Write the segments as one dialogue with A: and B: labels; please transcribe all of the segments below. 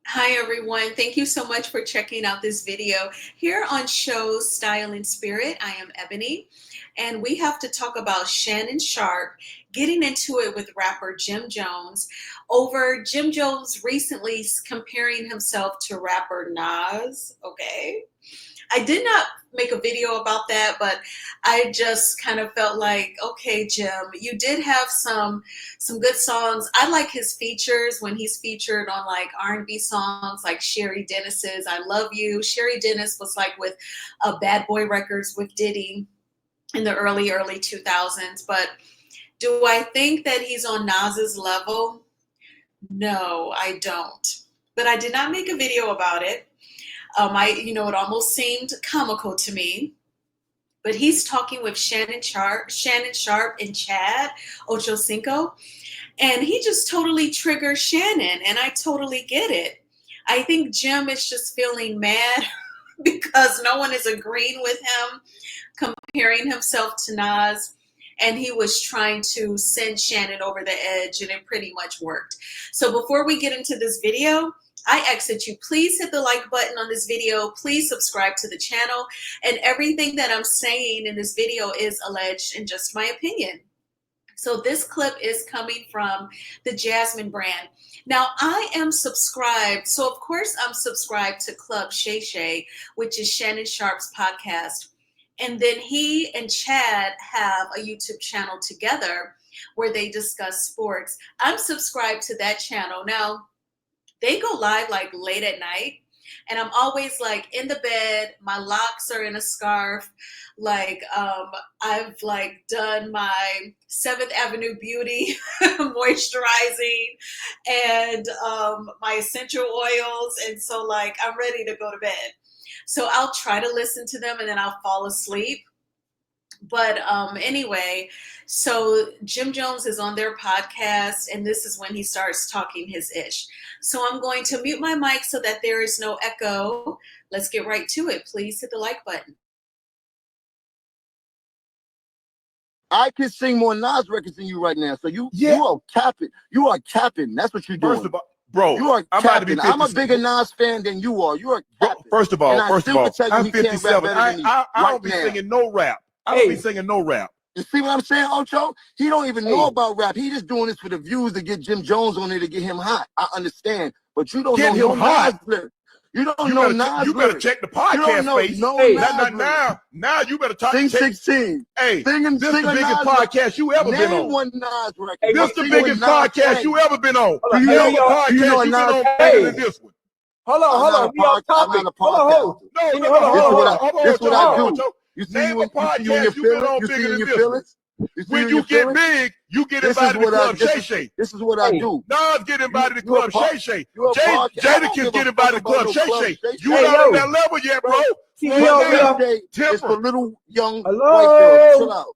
A: Hi everyone, thank you so much for checking out this video. Here on Show Style and Spirit, I am Ebony, and we have to talk about Shannon Sharpe getting into it with rapper Jim Jones over Jim Jones recently comparing himself to rapper Nas, okay? I did not make a video about that, but I just kind of felt like, okay, Jim, you did have some good songs. I like his features when he's featured on like R&B songs like Sherry Dennis's I Love You. Sherry Dennis was like with Bad Boy Records with Diddy in the early 2000s. But do I think that he's on Nas's level? No, I don't. But I did not make a video about it. It almost seemed comical to me. But he's talking with Shannon Sharpe and Chad Ochocinco, and he just totally triggers Shannon, and I totally get it. I think Jim is just feeling mad because no one is agreeing with him, comparing himself to Nas, and he was trying to send Shannon over the edge, and it pretty much worked. So before we get into this video, I ask that you please hit the like button on this video. Please subscribe to the channel. And everything that I'm saying in this video is alleged and just my opinion. So this clip is coming from the Jasmine brand. Now I am subscribed. So of course I'm subscribed to Club Shay Shay, which is Shannon Sharpe's podcast. And then he and Chad have a YouTube channel together where they discuss sports. I'm subscribed to that channel. Now, they go live like late at night, and I'm always like in the bed, my locks are in a scarf, like I've like done my 7th Avenue Beauty moisturizing and my essential oils, and so like I'm ready to go to bed. So I'll try to listen to them and then I'll fall asleep. But anyway, so Jim Jones is on their podcast, and this is when he starts talking his ish. So I'm going to mute my mic so that there is no echo. Let's get right to it. Please hit the like button.
B: I can sing more Nas records than you right now. So you are capping. You are capping. That's what you're doing.
C: First of all, bro,
B: you are capping. I'm a bigger Nas fan than you are. You are capping.
C: First of all, I'm
B: 57.
C: I don't be singing no rap. I don't be singing no rap.
B: You see what I'm saying, Ocho? He don't even know about rap. He just doing this for the views to get Jim Jones on there to get him hot. I understand. But you don't know Nas lyrics. You don't know Nas.
C: You better check the podcast space. Now you better talk.
B: Sing 16.
C: Hey, this is the biggest podcast you ever been on.
B: Name one Nas record.
C: This is the biggest podcast you ever been on.
B: Do you know what podcast you've been on better than
C: this one?
D: Hold on. We off topic.
B: Hold on. This is what I do. You see
C: Name
B: you
C: a podcast you've been on bigger than this one. When you get big, you get invited to Club Shay Shay.
B: This is what I do.
C: Nas get invited to Club Shay Shay. Jadakiss get invited to Club Shay Shay. You not on that level yet, bro.
B: It's for little young white girls. Chill out.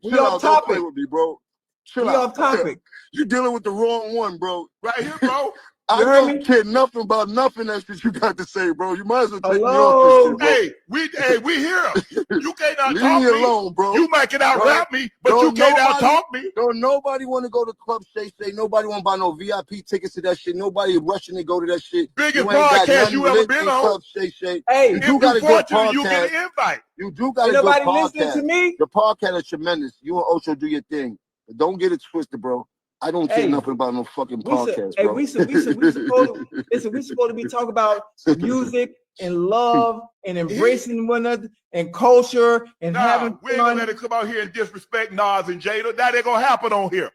D: We off topic.
B: Don't play with me, bro. Chill out.
D: We off topic.
B: You're dealing with the wrong one, bro.
C: Right here, bro.
B: I don't care nothing about nothing else that you got to say, bro. You might as well take me off this shit,
C: bro. We here. You can't out
B: Leave
C: talk
B: me alone, bro.
C: You might can out rap me, but you can't out talk me.
B: Don't nobody want to go to Club Shay Shay. Nobody want to buy no VIP tickets to that shit. Nobody rushing to go to that shit.
C: Biggest podcast you ever been on.
B: Club Shay Shay.
D: Hey,
B: you do got a good podcast.
C: You get an invite.
B: You do got a good
D: podcast.
B: Nobody
D: listening to me.
B: The podcast is tremendous. You and Ocho do your thing, but don't get it twisted, bro. I don't care nothing about no fucking podcast, bro.
D: We supposed to be talking about music and love and embracing one another and culture and having
C: we ain't gonna let it come out here and disrespect Nas and Jada. That ain't gonna happen on here.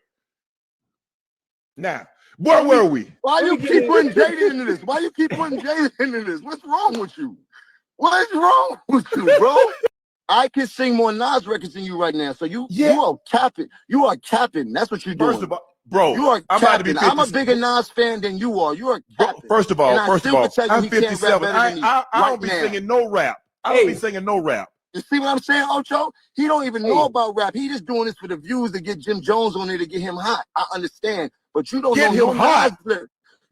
C: Now, where were we?
B: Why you keep putting Jada into this? Why you keep putting Jada into this? What's wrong with you? What is wrong with you, bro? I can sing more Nas records than you right now. So you are capping. You are capping. That's what you're doing.
C: First of all, bro,
B: you are capping. I'm a bigger Nas fan than you are. You are capping.
C: First of all, I'm 57. I don't be singing no rap. I don't be singing no rap.
B: You see what I'm saying, Ocho? He don't even know about rap. He just doing this for the views to get Jim Jones on there to get him hot. I understand. But you don't know him hot.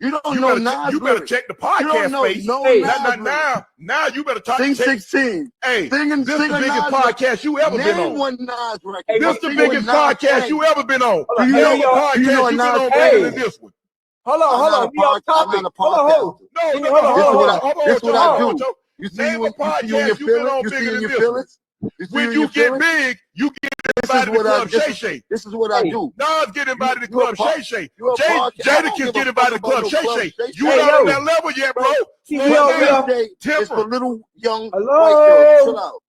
B: You don't know Nas.
C: You better check the podcast space. Now you better talk.
B: Sing 16.
C: Hey, this is the biggest podcast you ever been on.
B: Name one Nas record.
C: This is the biggest podcast you ever been on.
D: You know
C: podcast you been on better than this one.
D: Hold on. We off topic.
B: I'm not a podcast. This is what I do. You see you in your feelings? You see in your feelings?
C: When you get big, you get invited to Club Shay Shay.
B: This is what I do.
C: Nas get invited to Club Shay Shay. Jadakiss get invited to Club Shay Shay. You not on that level yet, bro.
B: It's for little young white girls. Chill out.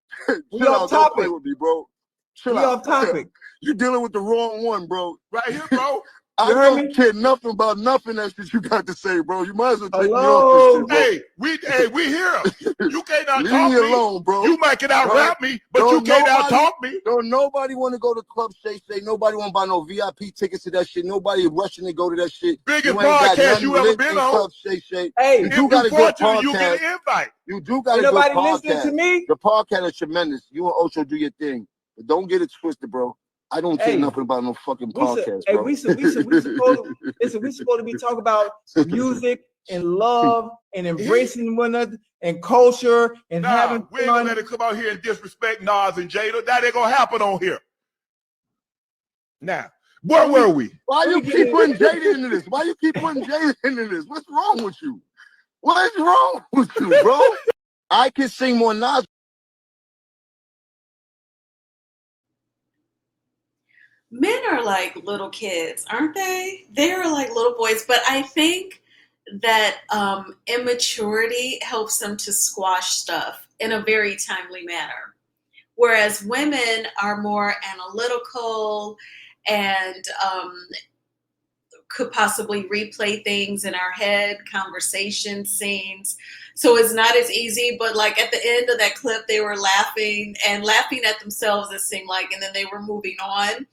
B: Chill out. Don't play with me, bro. Chill out.
D: Off topic.
B: You're dealing with the wrong one, bro.
C: Right here, bro.
B: I don't care nothing about nothing that shit you got to say, bro. You might as well take me off this shit, bro.
C: We here. You can't out
B: Leave
C: talk
B: me alone, bro.
C: You might can out rap me, but you can't out talk me.
B: Don't nobody want to go to Club Shay Shay. Nobody want to buy no VIP tickets to that shit. Nobody rushing to go to that shit.
C: Biggest podcast you ever been on.
B: Club Shay Shay.
D: Hey,
B: you got a good podcast.
C: You get an invite.
B: You do got a good
D: podcast.
B: Nobody
D: listening to me.
B: The podcast is tremendous. You and Ocho do your thing, but don't get it twisted, bro. I don't care nothing about no fucking podcast, bro.
D: We supposed to be talking about music and love and embracing one another and culture and having fun.
C: We ain't gonna let it come out here and disrespect Nas and Jada. That ain't gonna happen on here. Now, where were we?
B: Why you keep putting Jada into this? Why you keep putting Jada into this? What's wrong with you? What is wrong with you, bro? I can sing more Nas.
A: Men are like little kids, aren't they? They're like little boys, but I think that immaturity helps them to squash stuff in a very timely manner. Whereas women are more analytical and could possibly replay things in our head, conversation scenes. So it's not as easy, but like at the end of that clip, they were laughing at themselves, it seemed like, and then they were moving on.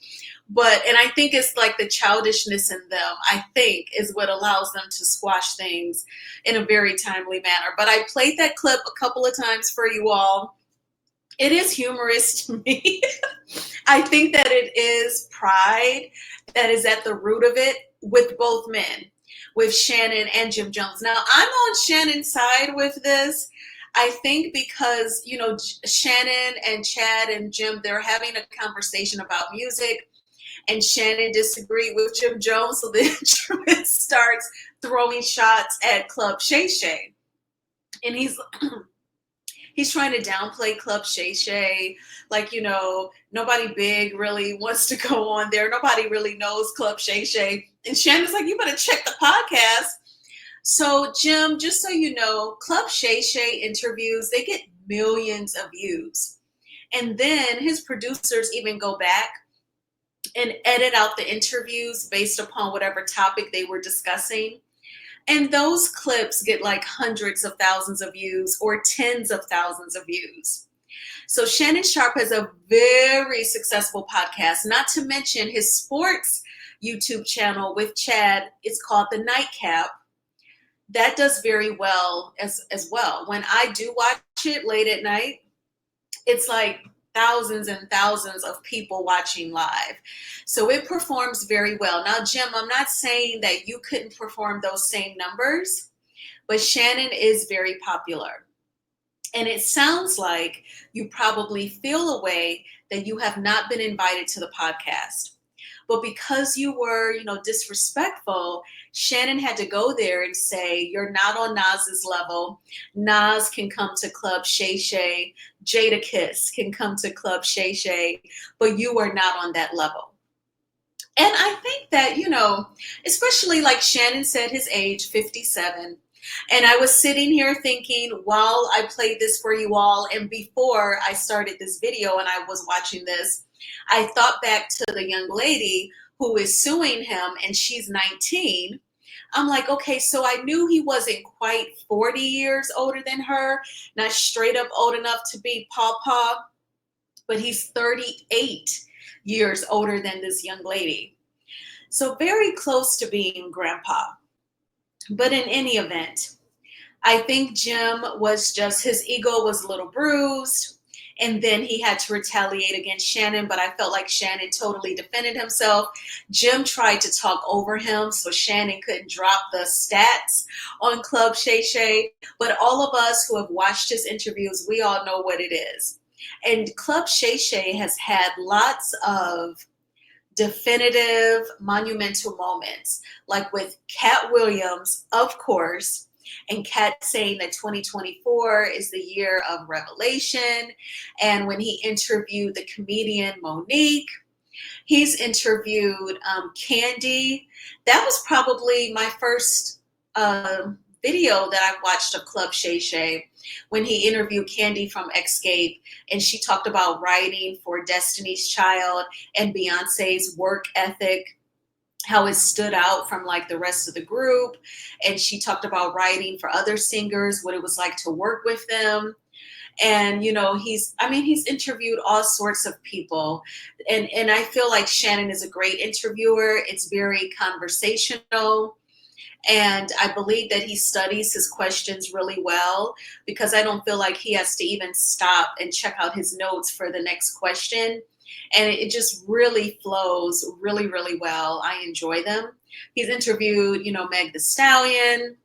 A: And I think it's like the childishness in them, I think, is what allows them to squash things in a very timely manner. But I played that clip a couple of times for you all. It is humorous to me. I think that it is pride that is at the root of it with both men, with Shannon and Jim Jones. Now, I'm on Shannon's side with this. I think because, you know, Shannon and Chad and Jim, they're having a conversation about music, and Shannon disagreed with Jim Jones, so then Jim starts throwing shots at Club Shay Shay. And he's trying to downplay Club Shay Shay, like, you know, nobody big really wants to go on there. Nobody really knows Club Shay Shay. And Shannon's like, you better check the podcast. So Jim, just so you know, Club Shay Shay interviews, they get millions of views. And then his producers even go back and edit out the interviews based upon whatever topic they were discussing. And those clips get like hundreds of thousands of views or tens of thousands of views. So Shannon Sharpe has a very successful podcast, not to mention his sports YouTube channel with Chad. It's called The Nightcap. That does very well as well. When I do watch it late at night, it's like thousands and thousands of people watching live. So it performs very well. Now, Jim, I'm not saying that you couldn't perform those same numbers, but Shannon is very popular. And it sounds like you probably feel a way that you have not been invited to the podcast. But because you were, you know, disrespectful, Shannon had to go there and say, you're not on Nas's level. Nas can come to Club Shay Shay. Jadakiss can come to Club Shay Shay, but you are not on that level. And I think that, you know, especially like Shannon said, his age, 57. And I was sitting here thinking while I played this for you all, and before I started this video and I was watching this, I thought back to the young lady who is suing him, and she's 19. I'm like, okay, so I knew he wasn't quite 40 years older than her, not straight up old enough to be Pawpaw, but he's 38 years older than this young lady. So very close to being grandpa. But in any event, I think Jim was just, his ego was a little bruised. And then he had to retaliate against Shannon, but I felt like Shannon totally defended himself. Jim tried to talk over him so Shannon couldn't drop the stats on Club Shay Shay. But all of us who have watched his interviews, we all know what it is. And Club Shay Shay has had lots of definitive, monumental moments, like with Cat Williams, of course, and Cat saying that 2024 is the year of revelation. And when he interviewed the comedian Monique, he's interviewed Candy. That was probably my first video that I watched of Club Shay Shay, when he interviewed Candy from Escape, and she talked about writing for Destiny's Child and Beyonce's work ethic, how it stood out from like the rest of the group. And she talked about writing for other singers, what it was like to work with them. And you know, he's interviewed all sorts of people, and I feel like Shannon is a great interviewer. It's very conversational, and I believe that he studies his questions really well, because I don't feel like he has to even stop and check out his notes for the next question. And it just really flows really, really well. I enjoy them. He's interviewed, you know, Meg Thee Stallion,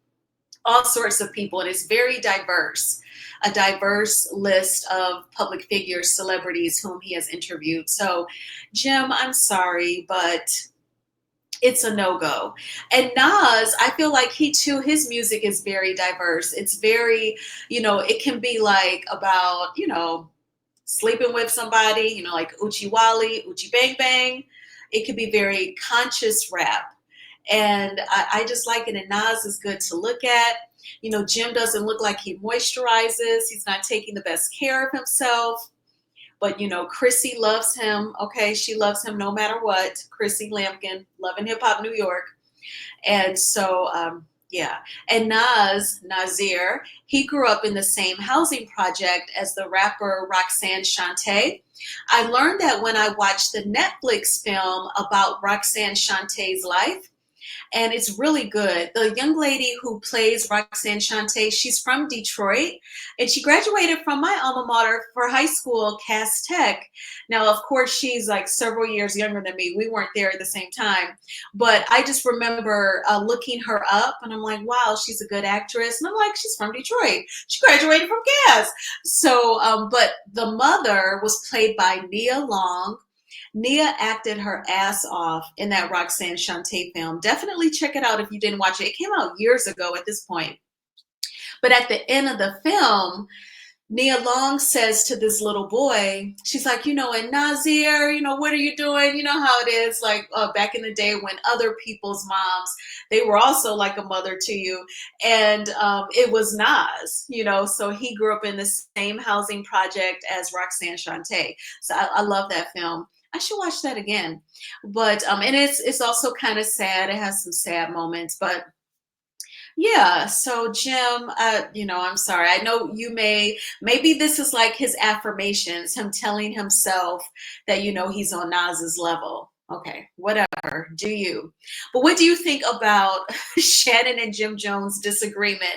A: all sorts of people, and it's very diverse. A diverse list of public figures, celebrities whom he has interviewed. So, Jim, I'm sorry, but it's a no-go. And Nas, I feel like he too, his music is very diverse. It's very, you know, it can be like about, you know, sleeping with somebody, you know, like Uchi Wally, Uchi Bang Bang. It could be very conscious rap. And I just like it. And Nas is good to look at. You know, Jim doesn't look like he moisturizes. He's not taking the best care of himself. But, you know, Chrissy loves him. Okay, she loves him no matter what. Chrissy Lampkin, Love and Hip Hop New York. And so, yeah. And Nasir, he grew up in the same housing project as the rapper Roxanne Shante. I learned that when I watched the Netflix film about Roxanne Shante's life. And it's really good. The young lady who plays Roxanne Shante, she's from Detroit, and she graduated from my alma mater for high school, Cass Tech. Now, of course, she's like several years younger than me. We weren't there at the same time, but I just remember looking her up, and I'm like, wow, she's a good actress. And I'm like, she's from Detroit. She graduated from Cass. So, but the mother was played by Nia Long. Nia acted her ass off in that Roxanne Shante film. Definitely check it out if you didn't watch it. It came out years ago at this point. But at the end of the film, Nia Long says to this little boy, she's like, you know, and Nasir, you know, what are you doing? You know how it is, like back in the day when other people's moms, they were also like a mother to you. And it was Nas, you know, so he grew up in the same housing project as Roxanne Shante. So I love that film. I should watch that again. But and it's also kind of sad. It has some sad moments, but yeah. So Jim, you know, I'm sorry. I know you maybe this is like his affirmations, him telling himself that, you know, he's on Nas's level. Okay, whatever, do you. But what do you think about Shannon and Jim Jones' disagreement?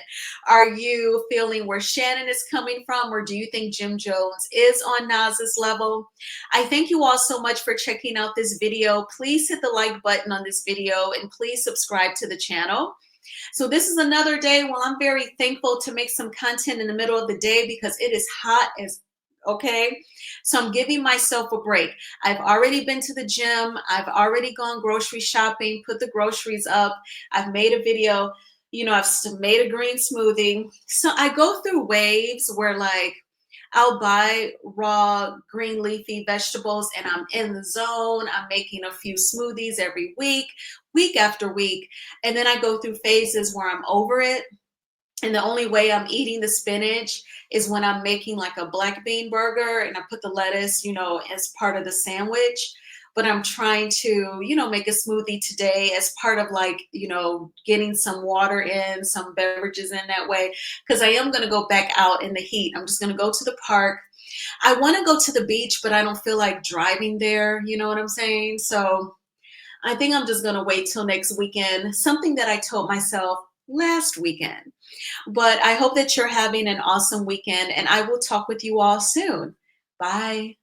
A: Are you feeling where Shannon is coming from, or do you think Jim Jones is on Nas's level? I thank you all so much for checking out this video. Please hit the like button on this video, and please subscribe to the channel. So this is another day when I'm very thankful to make some content in the middle of the day, because it is hot as okay. So I'm giving myself a break. I've already been to the gym. I've already gone grocery shopping, put the groceries up. I've made a video, you know, I've made a green smoothie. So I go through waves where like I'll buy raw green leafy vegetables and I'm in the zone. I'm making a few smoothies every week, week after week. And then I go through phases where I'm over it. And the only way I'm eating the spinach is when I'm making like a black bean burger and I put the lettuce, you know, as part of the sandwich. But I'm trying to, you know, make a smoothie today as part of like, you know, getting some water in, some beverages in that way. Because I am going to go back out in the heat. I'm just going to go to the park. I want to go to the beach, but I don't feel like driving there. You know what I'm saying? So I think I'm just going to wait till next weekend. Something that I told myself last weekend. But I hope that you're having an awesome weekend, and I will talk with you all soon. Bye.